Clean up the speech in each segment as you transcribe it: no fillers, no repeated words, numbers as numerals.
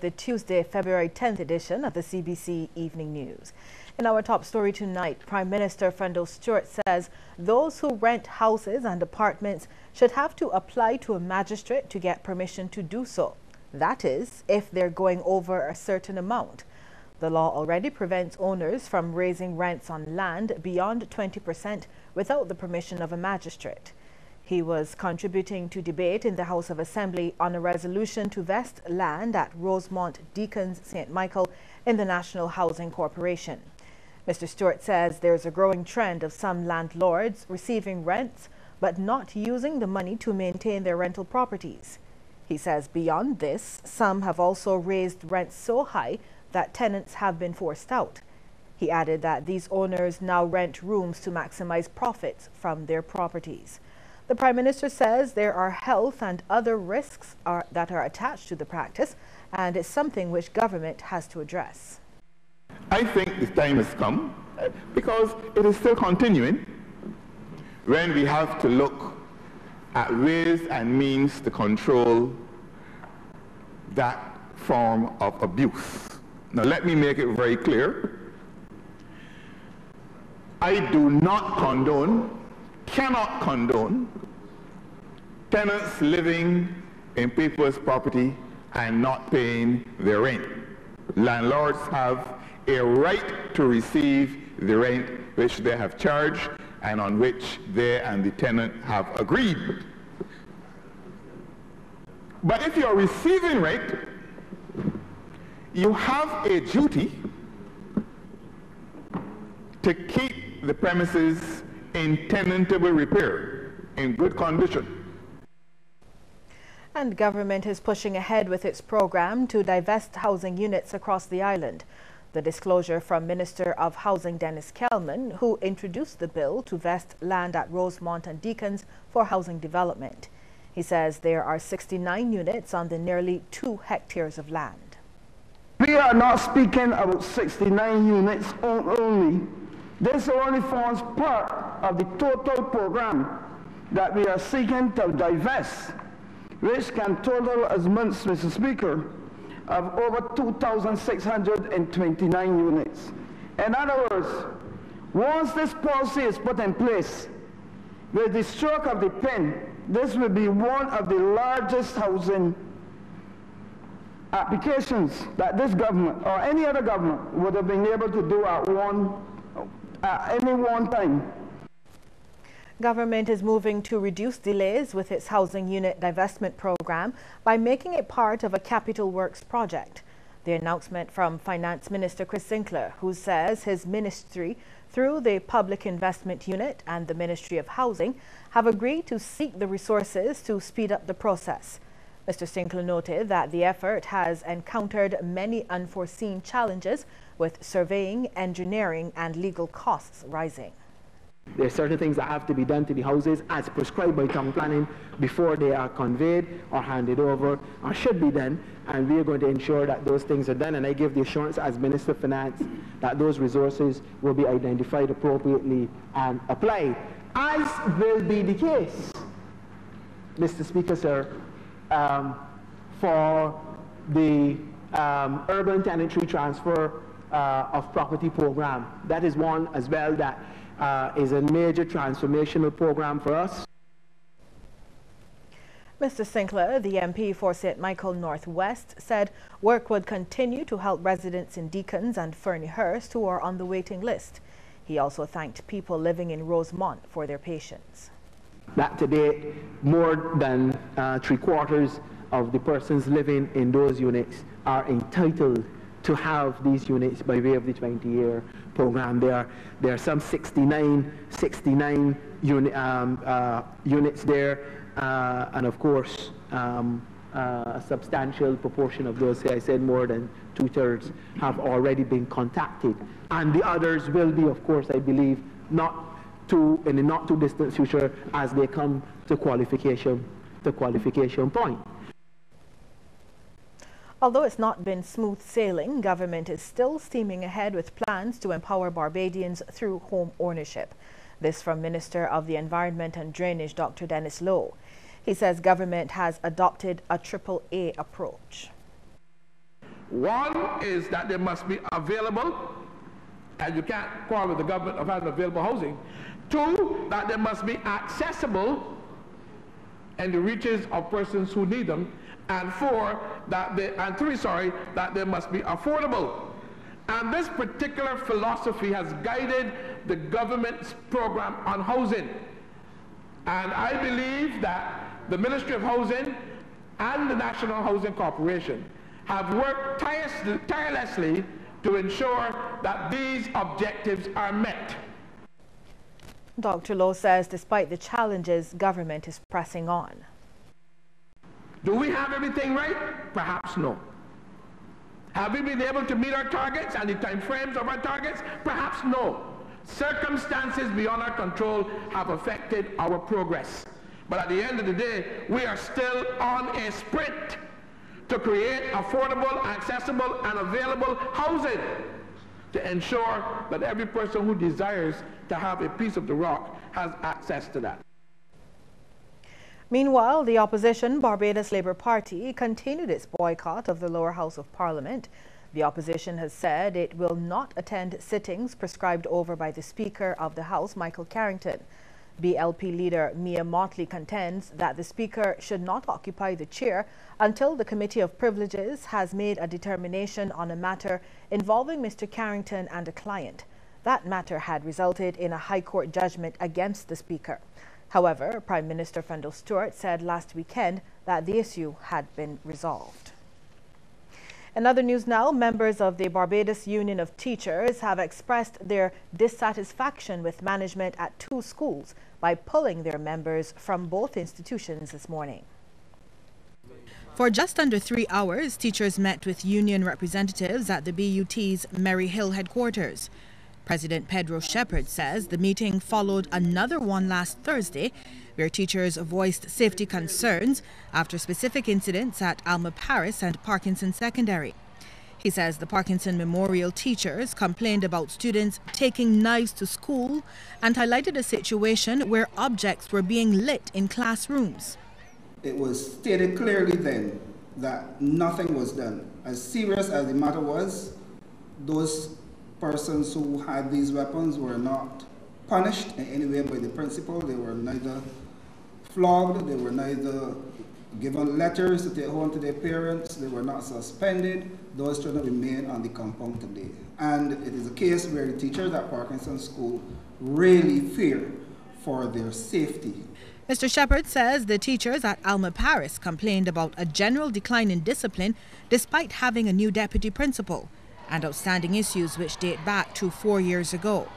The Tuesday, February 10th edition of the CBC Evening News. In our top story tonight, Prime Minister Fendo Stewart says those who rent houses and apartments should have to apply to a magistrate to get permission to do so. That is, if they're going over a certain amount. The law already prevents owners from raising rents on land beyond 20% without the permission of a magistrate. He was contributing to debate in the House of Assembly on a resolution to vest land at Rosemont Deacons St. Michael in the National Housing Corporation. Mr. Stewart says there's a growing trend of some landlords receiving rents but not using the money to maintain their rental properties. He says beyond this, some have also raised rents so high that tenants have been forced out. He added that these owners now rent rooms to maximize profits from their properties. The Prime Minister says there are health and other risks that are attached to the practice, and it's something which government has to address. I think the time has come, because it is still continuing, when we have to look at ways and means to control that form of abuse. Now let me make it very clear. I do not condone, cannot condone, tenants living in people's property and not paying their rent. Landlords have a right to receive the rent which they have charged and on which they and the tenant have agreed. But if you're receiving rent, you have a duty to keep the premises in tenantable repair, in good condition. And government is pushing ahead with its program to divest housing units across the island. The disclosure from Minister of Housing Dennis Kelman, who introduced the bill to vest land at Rosemont and Deacons for housing development. He says there are 69 units on the nearly 2 hectares of land. We are not speaking about 69 units only. This only forms part of the total program that we are seeking to divest, which can total as much, Mr. Speaker, of over 2,629 units. In other words, once this policy is put in place, with the stroke of the pen, this will be one of the largest housing applications that this government or any other government would have been able to do at any one time. Government is moving to reduce delays with its housing unit divestment program by making it part of a capital works project. The announcement from Finance Minister Chris Sinclair, who says his ministry, through the Public Investment Unit and the Ministry of Housing, have agreed to seek the resources to speed up the process. Mr. Sinclair noted that the effort has encountered many unforeseen challenges, with surveying, engineering and legal costs rising. There are certain things that have to be done to the houses as prescribed by town planning before they are conveyed or handed over, or should be done, and we are going to ensure that those things are done. And I give the assurance as Minister of Finance that those resources will be identified appropriately and applied, as will be the case, Mr. Speaker, sir, for the urban tenantry transfer of property program. That is one as well that is a major transformational program for us. Mr. Sinclair, the MP for St. Michael Northwest, said work would continue to help residents in Deacons and Ferniehurst who are on the waiting list. He also thanked people living in Rosemont for their patience. That today, more than 3/4 of the persons living in those units are entitled to have these units by way of the 20-year program. There are some 69 units there, and of course a substantial proportion of those, I said more than 2/3, have already been contacted, and the others will be, of course, I believe, in the not too distant future as they come to qualification point. Although it's not been smooth sailing, government is still steaming ahead with plans to empower Barbadians through home ownership. This from Minister of the Environment and Drainage, Dr. Dennis Lowe. He says government has adopted a AAA approach. One is that they must be available, and you can't quarrel with the government of having available housing. Two, that they must be accessible in the reaches of persons who need them. And three, that they must be affordable. And this particular philosophy has guided the government's program on housing. And I believe that the Ministry of Housing and the National Housing Corporation have worked tirelessly to ensure that these objectives are met. Dr. Lowe says despite the challenges, government is pressing on. Do we have everything right? Perhaps no. Have we been able to meet our targets and the time frames of our targets? Perhaps no. Circumstances beyond our control have affected our progress. But at the end of the day, we are still on a sprint to create affordable, accessible, and available housing to ensure that every person who desires to have a piece of the rock has access to that. Meanwhile, the opposition Barbados Labour Party continued its boycott of the lower house of Parliament. The opposition has said it will not attend sittings prescribed over by the Speaker of the House, Michael Carrington. BLP leader Mia Motley contends that the Speaker should not occupy the chair until the Committee of Privileges has made a determination on a matter involving Mr. Carrington and a client. That matter had resulted in a High Court judgment against the Speaker. However, Prime Minister Fendel Stewart said last weekend that the issue had been resolved. In other news now, members of the Barbados Union of Teachers have expressed their dissatisfaction with management at 2 schools by pulling their members from both institutions this morning. For just under 3 hours, teachers met with union representatives at the BUT's Merry Hill headquarters. President Pedro Shepherd says the meeting followed another one last Thursday, where teachers voiced safety concerns after specific incidents at Alma Paris and Parkinson Secondary. He says the Parkinson Memorial teachers complained about students taking knives to school and highlighted a situation where objects were being lit in classrooms. It was stated clearly then that nothing was done. As serious as the matter was, those persons who had these weapons were not punished in any way by the principal. They were neither flogged, they were neither given letters to take home to their parents, they were not suspended. Those children remain on the compound today. And it is a case where the teachers at Parkinson School really fear for their safety. Mr. Shepherd says the teachers at Alma Paris complained about a general decline in discipline despite having a new deputy principal and outstanding issues which date back to 4 years ago.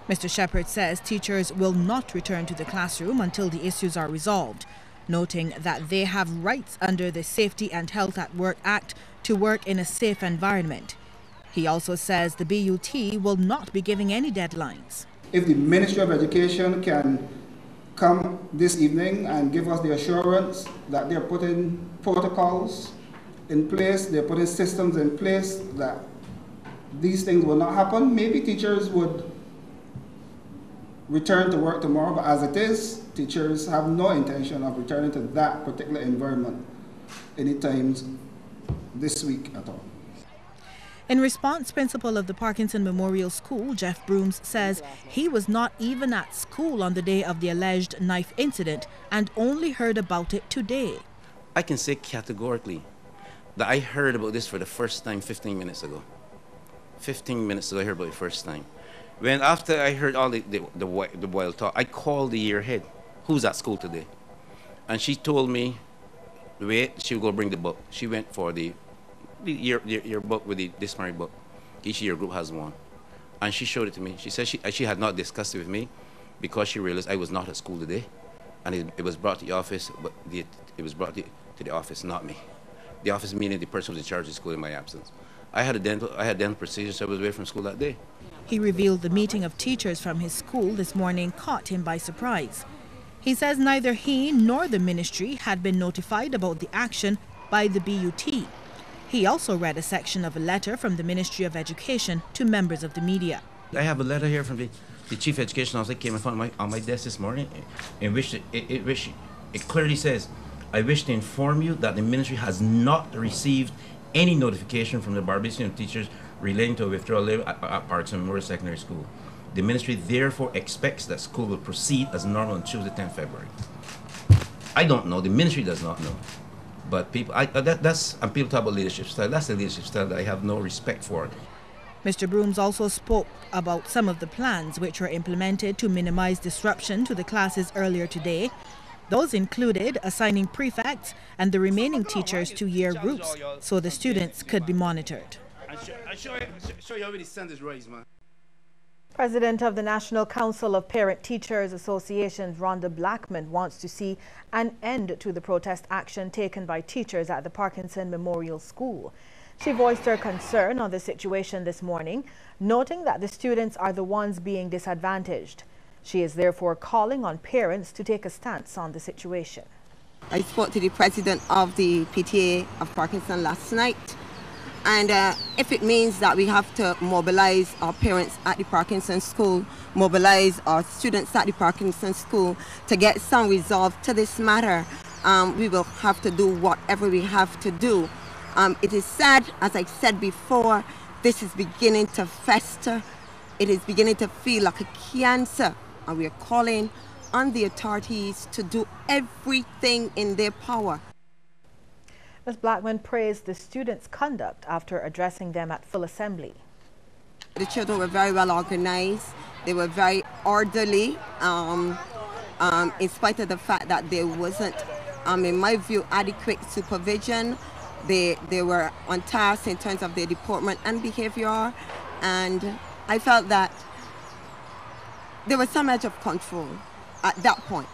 Mr. Shepherd says teachers will not return to the classroom until the issues are resolved, noting that they have rights under the Safety and Health at Work Act to work in a safe environment. He also says the BUT will not be giving any deadlines. If the Ministry of Education can come this evening and give us the assurance that they're putting protocols in place, they're putting systems in place that these things will not happen, maybe teachers would return to work tomorrow. But as it is, teachers have no intention of returning to that particular environment anytime this week at all. In response, principal of the Parkinson Memorial School, Jeff Brooms, says he was not even at school on the day of the alleged knife incident and only heard about it today. I can say categorically that I heard about this for the first time 15 minutes ago. 15 minutes ago I heard about it the first time. When after I heard all the wild talk, I called the year head, who's at school today? And she told me, wait, she will go bring the book. She went for the year book with the disciplinary book. Each year group has one. And she showed it to me. She said she had not discussed it with me because she realized I was not at school today. And it was brought to the office, but it was brought to the office, not me. The office meaning the person who was in charge of the school in my absence. I had dental procedures, so I was away from school that day. He revealed the meeting of teachers from his school this morning caught him by surprise. He says neither he nor the ministry had been notified about the action by the BUT. He also read a section of a letter from the Ministry of Education to members of the media. I have a letter here from the Chief Education Officer that came in front of on my desk this morning, in which it clearly says, I wish to inform you that the ministry has not received any notification from the Barbados Union of Teachers relating to a withdrawal leave at Parkinson Memorial Secondary School. The ministry therefore expects that school will proceed as normal on Tuesday, 10 February. I don't know, the ministry does not know. But people, and people talk about leadership style, that's the leadership style that I have no respect for. Mr. Brooms also spoke about some of the plans which were implemented to minimize disruption to the classes earlier today. Those included assigning prefects and the remaining teachers to year groups so the students could be monitored. President of the National Council of Parent Teachers Associations, Rhonda Blackman, wants to see an end to the protest action taken by teachers at the Parkinson Memorial School. She voiced her concern on the situation this morning, noting that the students are the ones being disadvantaged. She is therefore calling on parents to take a stance on the situation. I spoke to the president of the PTA of Parkinson last night, and if it means that we have to mobilize our parents at the Parkinson School, mobilize our students at the Parkinson School to get some resolve to this matter, we will have to do whatever we have to do. It is sad, as I said before, this is beginning to fester. It is beginning to feel like a cancer, and we are calling on the authorities to do everything in their power. Ms. Blackman praised the students' conduct after addressing them at full assembly. The children were very well organized. They were very orderly, in spite of the fact that there wasn't, in my view, adequate supervision. They were on task in terms of their deportment and behavior, and I felt that there was some edge of control at that point.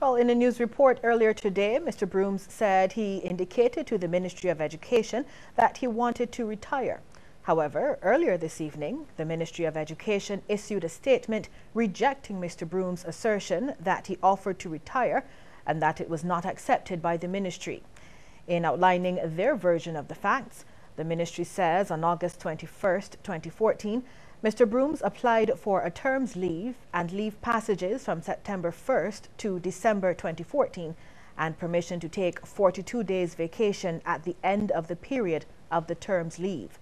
Well, in a news report earlier today, Mr. Brooms said he indicated to the Ministry of Education that he wanted to retire. However, earlier this evening, the Ministry of Education issued a statement rejecting Mr. Brooms' assertion that he offered to retire and that it was not accepted by the ministry. In outlining their version of the facts, the ministry says on August 21st, 2014, Mr. Brooms applied for a term's leave and leave passages from September 1st to December 2014 and permission to take 42 days vacation at the end of the period of the term's leave.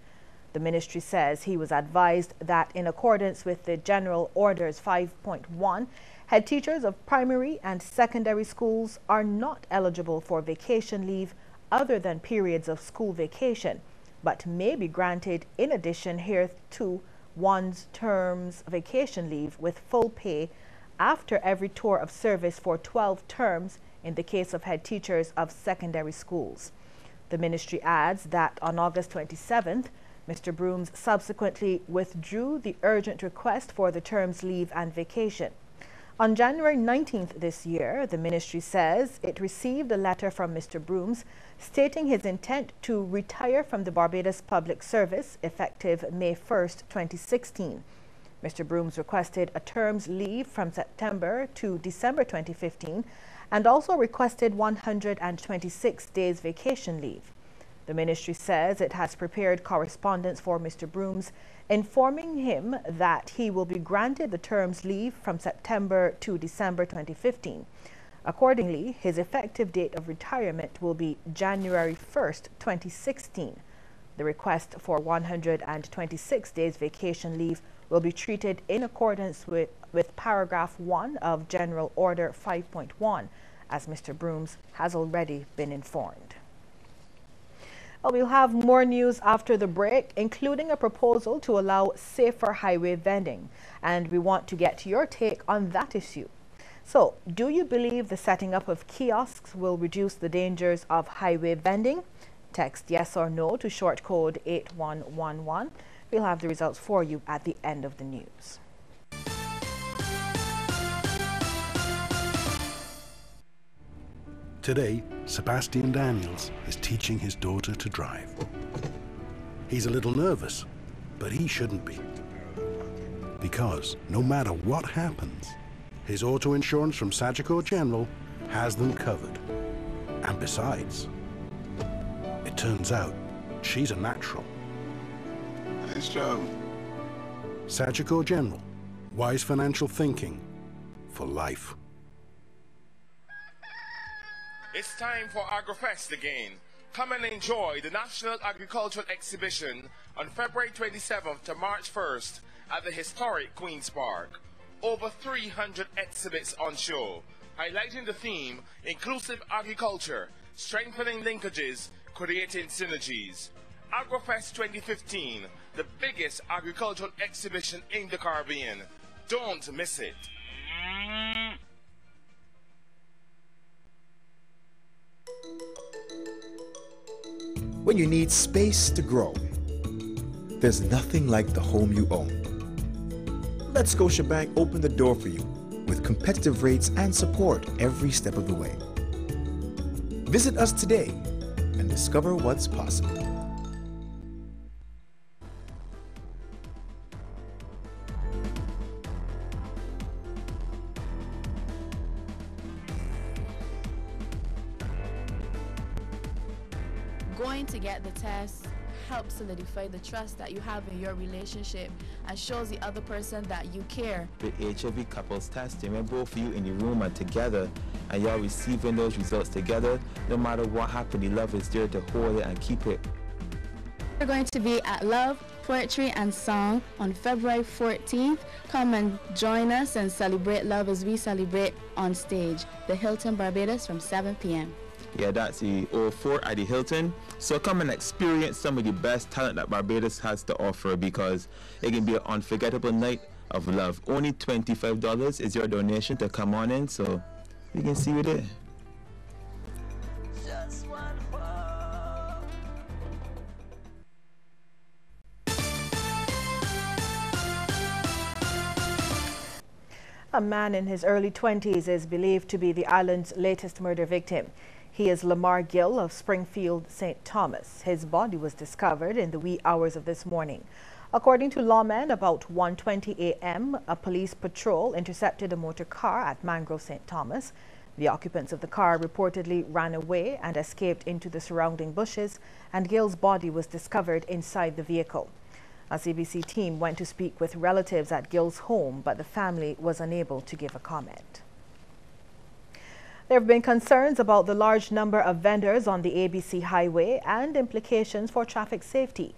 The ministry says he was advised that in accordance with the General Orders 5.1, head teachers of primary and secondary schools are not eligible for vacation leave other than periods of school vacation, but may be granted in addition hereto one's term's vacation leave with full pay after every tour of service for 12 terms in the case of head teachers of secondary schools. The ministry adds that on August 27th, Mr. Brooms subsequently withdrew the urgent request for the term's leave and vacation. On January 19th this year, the ministry says it received a letter from Mr. Brooms stating his intent to retire from the Barbados Public Service effective May 1st, 2016. Mr. Brooms requested a term's leave from September to December 2015 and also requested 126 days vacation leave. The ministry says it has prepared correspondence for Mr. Brooms informing him that he will be granted the term's leave from September to December 2015. Accordingly, his effective date of retirement will be January 1st, 2016. The request for 126 days vacation leave will be treated in accordance with paragraph 1 of General Order 5.1, as Mr. Brooms has already been informed. Well, we'll have more news after the break, including a proposal to allow safer highway vending. And we want to get your take on that issue. So, do you believe the setting up of kiosks will reduce the dangers of highway vending? Text yes or no to short code 8111. We'll have the results for you at the end of the news. Today, Sebastian Daniels is teaching his daughter to drive. He's a little nervous, but he shouldn't be. Because no matter what happens, his auto insurance from Sagicor General has them covered. And besides, it turns out she's a natural. Nice job. Sagicor General, wise financial thinking for life. It's time for AgroFest again. Come and enjoy the National Agricultural Exhibition on February 27th to March 1st at the historic Queen's Park. Over 300 exhibits on show, highlighting the theme, inclusive agriculture, strengthening linkages, creating synergies. AgroFest 2015, the biggest agricultural exhibition in the Caribbean. Don't miss it. When you need space to grow, there's nothing like the home you own. Let Scotiabank open the door for you with competitive rates and support every step of the way. Visit us today and discover what's possible. Going to get the test helps solidify the trust that you have in your relationship and shows the other person that you care. With HIV couples testing, when both of you in the room are together and you're receiving those results together, no matter what happened, the love is there to hold it and keep it. We're going to be at Love, Poetry and Song on February 14th. Come and join us and celebrate love as we celebrate on stage. The Hilton Barbados from 7 p.m. Yeah, that's the 04 at the Hilton. So come and experience some of the best talent that Barbados has to offer, because it can be an unforgettable night of love. Only $25 is your donation to come on in, so we can see you there. A man in his early 20s is believed to be the island's latest murder victim. He is Lamar Gill of Springfield, St. Thomas. His body was discovered in the wee hours of this morning. According to lawmen, about 1:20 a.m., a police patrol intercepted a motor car at Mangrove, St. Thomas. The occupants of the car reportedly ran away and escaped into the surrounding bushes, and Gill's body was discovered inside the vehicle. A CBC team went to speak with relatives at Gill's home, but the family was unable to give a comment. There have been concerns about the large number of vendors on the ABC highway and implications for traffic safety.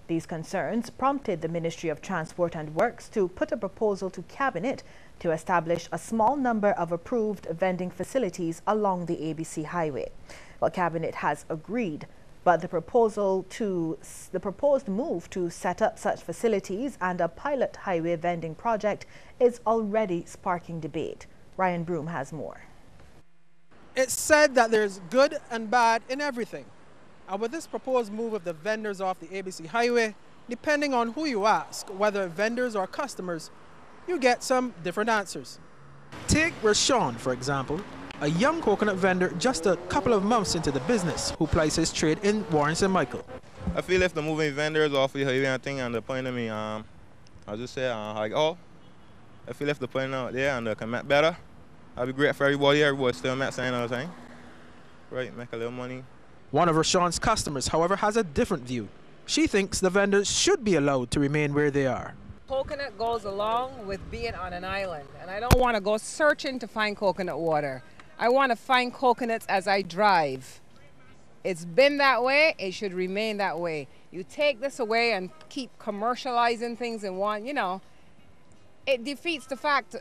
These concerns prompted the Ministry of Transport and Works to put a proposal to Cabinet to establish a small number of approved vending facilities along the ABC highway. Well, Cabinet has agreed, but the proposed move to set up such facilities and a pilot highway vending project is already sparking debate. Ryan Broom has more. It's said that there's good and bad in everything. And with this proposed move of the vendors off the ABC highway, depending on who you ask, whether vendors or customers, you get some different answers. Take Rashawn, for example, a young coconut vendor just a couple of months into the business who plies his trade in Warren St. Michael. I feel if the moving vendors off the highway and thing and the point of me, I'll just say, I feel if the point out there and they can make better, that'd be great for everybody. Everybody still make sign all the time. Right, make a little money. One of Rashawn's customers, however, has a different view. She thinks the vendors should be allowed to remain where they are. Coconut goes along with being on an island, and I don't want to go searching to find coconut water. I want to find coconuts as I drive. It's been that way, it should remain that way. You take this away and keep commercializing things and it defeats the fact,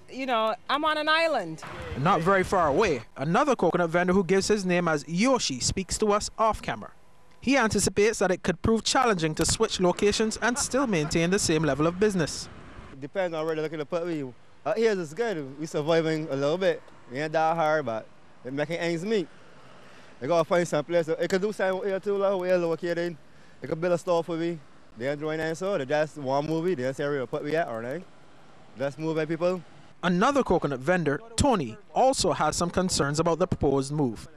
I'm on an island. Not very far away, another coconut vendor who gives his name as Yoshi speaks to us off camera. He anticipates that it could prove challenging to switch locations and still maintain the same level of business. It depends on where they're looking to put me. Here it's good. We're surviving a little bit. We ain't that hard, but we're making ends meet. They gotta find some place. It could do something here too, like where located. They could build a store for me. They enjoy that, so they just one movie. They say where to put me at, or they. Let's move at people. Another coconut vendor, Tony, also has some concerns about the proposed move.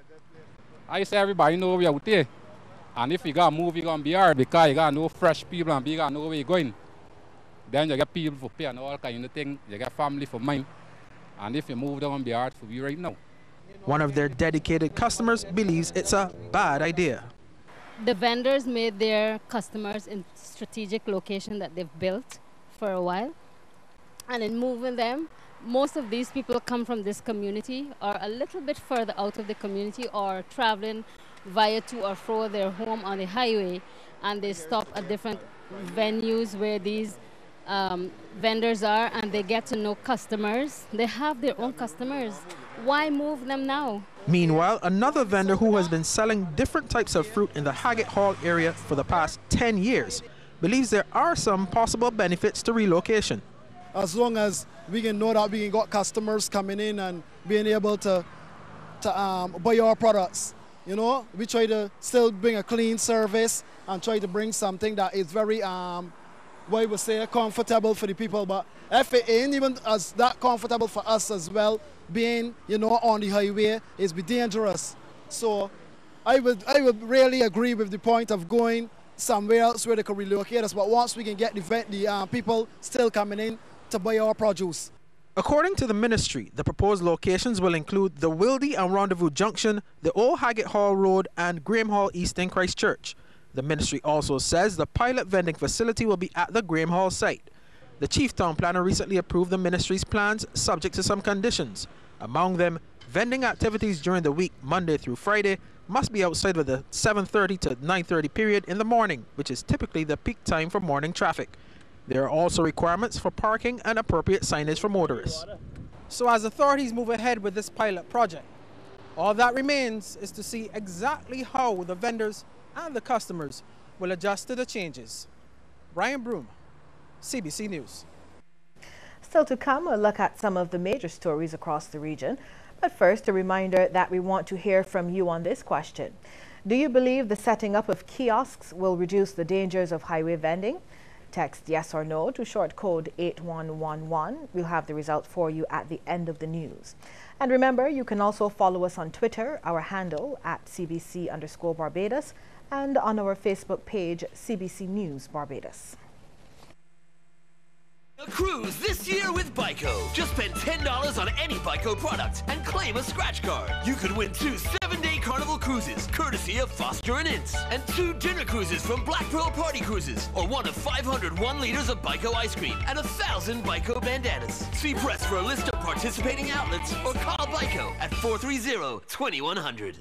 I say everybody know we're out there. And if you got to move, you're going to be hard because you got no fresh people and you got to know where you're going. Then you get people for pay and all kind of things. You get family for mine. And if you move, they're going to be hard for you right now. One of their dedicated customers believes it's a bad idea. The vendors made their customers in strategic location that they've built for a while. And in moving them, most of these people come from this community or a little bit further out of the community or traveling via to or fro their home on the highway, and they stop at different venues where these vendors are, and they get to know customers. They have their own customers. Why move them now? Meanwhile, another vendor who has been selling different types of fruit in the Haggett Hall area for the past 10 years believes there are some possible benefits to relocation. As long as we can know that we can got customers coming in and being able to buy our products. You know, we try to still bring a clean service and try to bring something that is very, what I would say, comfortable for the people. But if it ain't even as that comfortable for us as well, being, you know, on the highway, is be dangerous. So I would really agree with the point of going somewhere else where they can relocate us. But once we can get the people still coming in to buy our produce. According to the ministry, the proposed locations will include the Wildy and Rendezvous Junction, the Old Haggett Hall Road, and Graham Hall East in Christchurch. The ministry also says the pilot vending facility will be at the Graham Hall site. The chief town planner recently approved the ministry's plans subject to some conditions. Among them, vending activities during the week, Monday through Friday, must be outside of the 7:30 to 9:30 period in the morning, which is typically the peak time for morning traffic. There are also requirements for parking and appropriate signage for motorists. So as authorities move ahead with this pilot project, all that remains is to see exactly how the vendors and the customers will adjust to the changes. Brian Broom, CBC News. Still to come, a look at some of the major stories across the region. But first, a reminder that we want to hear from you on this question. Do you believe the setting up of kiosks will reduce the dangers of highway vending? Text yes or no to short code 8111. We'll have the result for you at the end of the news. And remember, you can also follow us on Twitter, our handle at CBC_Barbados, and on our Facebook page, CBC News Barbados. A cruise this year with Byco. Just spend $10 on any Byco product and claim a scratch card. You could win 2 7-day Carnival cruises, courtesy of Foster and Ince, and 2 dinner cruises from Black Pearl Party Cruises, or one of 500 1-liters of Byco ice cream and 1,000 Byco bandanas. See press for a list of participating outlets or call Byco at 430-2100.